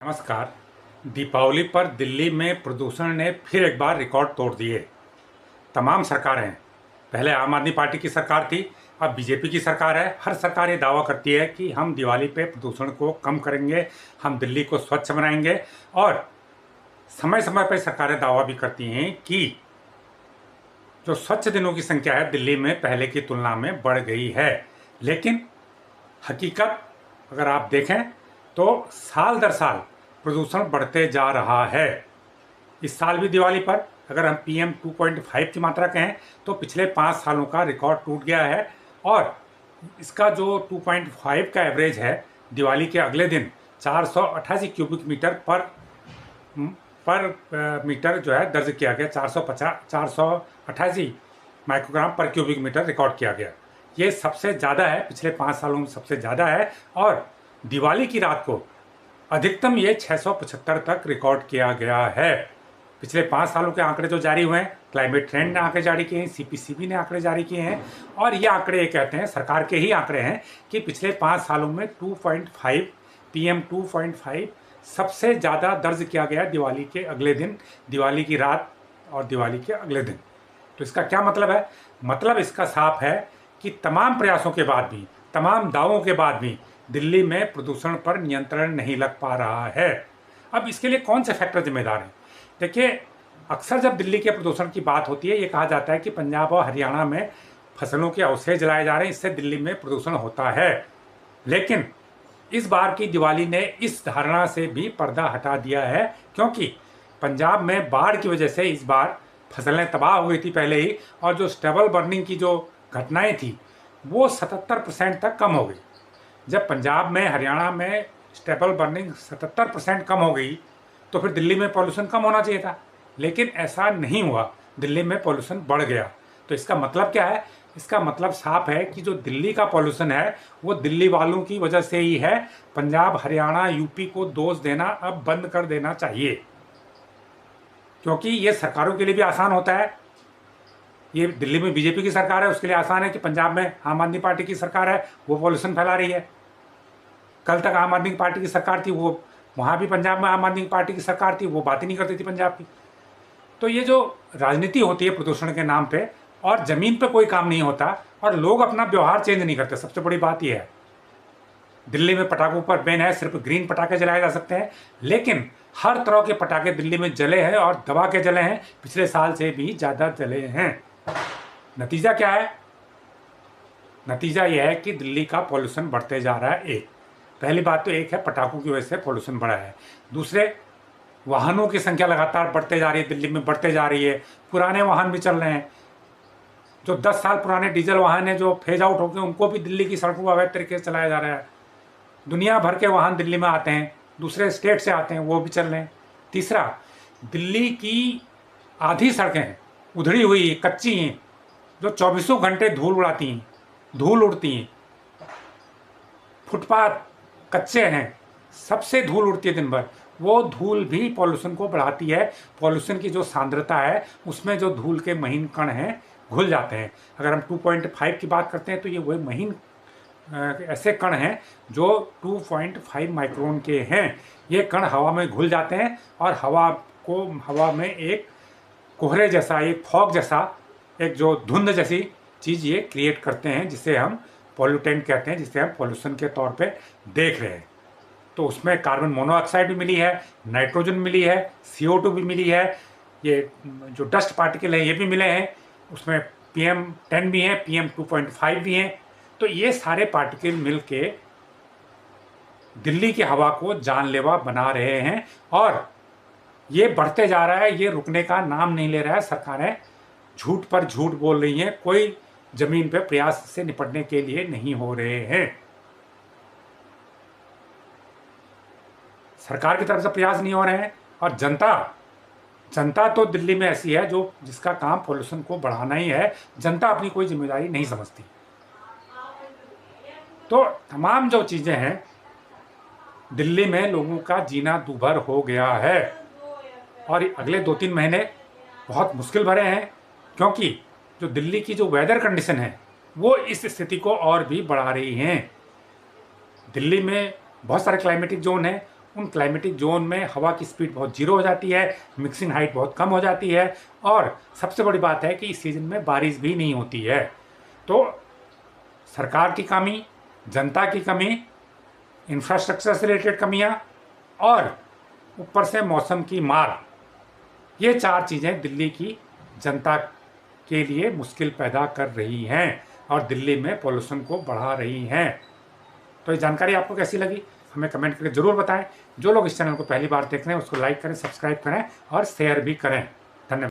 नमस्कार। दीपावली पर दिल्ली में प्रदूषण ने फिर एक बार रिकॉर्ड तोड़ दिए। तमाम सरकारें, पहले आम आदमी पार्टी की सरकार थी, अब बीजेपी की सरकार है। हर सरकार ये दावा करती है कि हम दिवाली पे प्रदूषण को कम करेंगे, हम दिल्ली को स्वच्छ बनाएंगे। और समय समय पर सरकारें दावा भी करती हैं कि जो स्वच्छ दिनों की संख्या है दिल्ली में पहले की तुलना में बढ़ गई है। लेकिन हकीकत अगर आप देखें तो साल दर साल प्रदूषण बढ़ते जा रहा है। इस साल भी दिवाली पर अगर हम PM 2.5 की मात्रा कहें तो पिछले 5 सालों का रिकॉर्ड टूट गया है। और इसका जो 2.5 का एवरेज है, दिवाली के अगले दिन 488 क्यूबिक मीटर पर मीटर जो है दर्ज किया गया। 488 माइक्रोग्राम पर क्यूबिक मीटर रिकॉर्ड किया गया। ये सबसे ज़्यादा है, पिछले 5 सालों में सबसे ज़्यादा है। और दिवाली की रात को अधिकतम ये 675 तक रिकॉर्ड किया गया है। पिछले 5 सालों के आंकड़े जो जारी हुए हैं, क्लाइमेट ट्रेंड ने आंकड़े जारी किए हैं, CPCB ने आंकड़े जारी किए हैं। और ये आंकड़े ये कहते हैं, सरकार के ही आंकड़े हैं, कि पिछले 5 सालों में 2.5 PM 2.5 सबसे ज़्यादा दर्ज किया गया दिवाली के अगले दिन, दिवाली की रात और दिवाली के अगले दिन। तो इसका क्या मतलब है? मतलब इसका साफ है कि तमाम प्रयासों के बाद भी, तमाम दावों के बाद भी दिल्ली में प्रदूषण पर नियंत्रण नहीं लग पा रहा है। अब इसके लिए कौन से फैक्टर जिम्मेदार हैं? देखिए, अक्सर जब दिल्ली के प्रदूषण की बात होती है, ये कहा जाता है कि पंजाब और हरियाणा में फसलों के अवशेष जलाए जा रहे हैं, इससे दिल्ली में प्रदूषण होता है। लेकिन इस बार की दिवाली ने इस धारणा से भी पर्दा हटा दिया है, क्योंकि पंजाब में बाढ़ की वजह से इस बार फसलें तबाह हो गई थी पहले ही, और जो स्टेबल बर्निंग की जो घटनाएं थी वो 77% तक कम हो गई। जब पंजाब में, हरियाणा में स्टेबल बर्निंग 77% कम हो गई तो फिर दिल्ली में पॉल्यूशन कम होना चाहिए था, लेकिन ऐसा नहीं हुआ। दिल्ली में पॉल्यूशन बढ़ गया। तो इसका मतलब क्या है? इसका मतलब साफ है कि जो दिल्ली का पॉल्यूशन है वो दिल्ली वालों की वजह से ही है। पंजाब, हरियाणा, यूपी को दोष देना अब बंद कर देना चाहिए, क्योंकि ये सरकारों के लिए भी आसान होता है। ये दिल्ली में बीजेपी की सरकार है, उसके लिए आसान है कि पंजाब में आम आदमी पार्टी की सरकार है, वो पॉल्यूशन फैला रही है। कल तक आम आदमी पार्टी की सरकार थी, वो वहाँ भी पंजाब में आम आदमी पार्टी की सरकार थी, वो बात ही नहीं करती थी पंजाब की। तो ये जो राजनीति होती है प्रदूषण के नाम पे, और ज़मीन पे कोई काम नहीं होता, और लोग अपना व्यवहार चेंज नहीं करते। सबसे बड़ी बात यह है, दिल्ली में पटाखों पर बैन है, सिर्फ ग्रीन पटाखे जलाए जा सकते हैं, लेकिन हर तरह के पटाखे दिल्ली में जले हैं और दबा के जले हैं, पिछले साल से भी ज़्यादा जले हैं। नतीजा क्या है? नतीजा यह है कि दिल्ली का पॉल्यूशन बढ़ते जा रहा है। पहली बात तो एक है, पटाखों की वजह से पॉल्यूशन बढ़ा है। दूसरे, वाहनों की संख्या लगातार बढ़ते जा रही है, दिल्ली में बढ़ते जा रही है। पुराने वाहन भी चल रहे हैं, जो 10 साल पुराने डीजल वाहन हैं जो फेज आउट हो गए, उनको भी दिल्ली की सड़कों पर अवैध तरीके से चलाया जा रहा है। दुनिया भर के वाहन दिल्ली में आते हैं, दूसरे स्टेट से आते हैं, वो भी चल रहे हैं। तीसरा, दिल्ली की आधी सड़कें हैं उधड़ी हुई, कच्ची हैं, जो 24 घंटे धूल उड़ाती हैं, धूल उड़ती हैं। फुटपाथ कच्चे हैं, सबसे धूल उड़ती है दिन भर। वो धूल भी पॉल्यूशन को बढ़ाती है। पॉल्यूशन की जो सांद्रता है उसमें जो धूल के महीन कण हैं घुल जाते हैं। अगर हम 2.5 की बात करते हैं तो ये वही महीन ऐसे कण हैं जो 2.5 माइक्रोन के हैं। ये कण हवा में घुल जाते हैं और हवा में एक कोहरे जैसा, एक फॉग जैसा, एक जो धुंध जैसी चीज़ ये क्रिएट करते हैं, जिसे हम पॉल्यूटेंट कहते हैं, जिसे हम पॉल्यूशन के तौर पे देख रहे हैं। तो उसमें कार्बन मोनोऑक्साइड भी मिली है, नाइट्रोजन मिली है, CO2 भी मिली है, ये जो डस्ट पार्टिकल हैं ये भी मिले हैं, उसमें PM10 भी हैं, PM 2.5 भी हैं। तो ये सारे पार्टिकल मिलके दिल्ली की हवा को जानलेवा बना रहे हैं, और ये बढ़ते जा रहा है, ये रुकने का नाम नहीं ले रहा है। सरकारें झूठ पर झूठ बोल रही हैं, कोई जमीन पे प्रयास से निपटने के लिए नहीं हो रहे हैं। सरकार की तरफ से प्रयास नहीं हो रहे हैं, और जनता तो दिल्ली में ऐसी है जो जिसका काम पॉल्यूशन को बढ़ाना ही है। जनता अपनी कोई जिम्मेदारी नहीं समझती। तो तमाम जो चीज़ें हैं, दिल्ली में लोगों का जीना दूभर हो गया है, और अगले 2-3 महीने बहुत मुश्किल भरे हैं, क्योंकि जो दिल्ली की जो वेदर कंडीशन है वो इस स्थिति को और भी बढ़ा रही हैं। दिल्ली में बहुत सारे क्लाइमेटिक जोन हैं, उन क्लाइमेटिक जोन में हवा की स्पीड बहुत जीरो हो जाती है, मिक्सिंग हाइट बहुत कम हो जाती है, और सबसे बड़ी बात है कि इस सीज़न में बारिश भी नहीं होती है। तो सरकार की कमी, जनता की कमी, इंफ्रास्ट्रक्चर से रिलेटेड कमियां और ऊपर से मौसम की मार, ये 4 चीज़ें दिल्ली की जनता के लिए मुश्किल पैदा कर रही हैं और दिल्ली में पॉल्यूशन को बढ़ा रही हैं। तो ये जानकारी आपको कैसी लगी हमें कमेंट करके ज़रूर बताएं। जो लोग इस चैनल को पहली बार देख रहे हैं उसको लाइक करें, सब्सक्राइब करें और शेयर भी करें।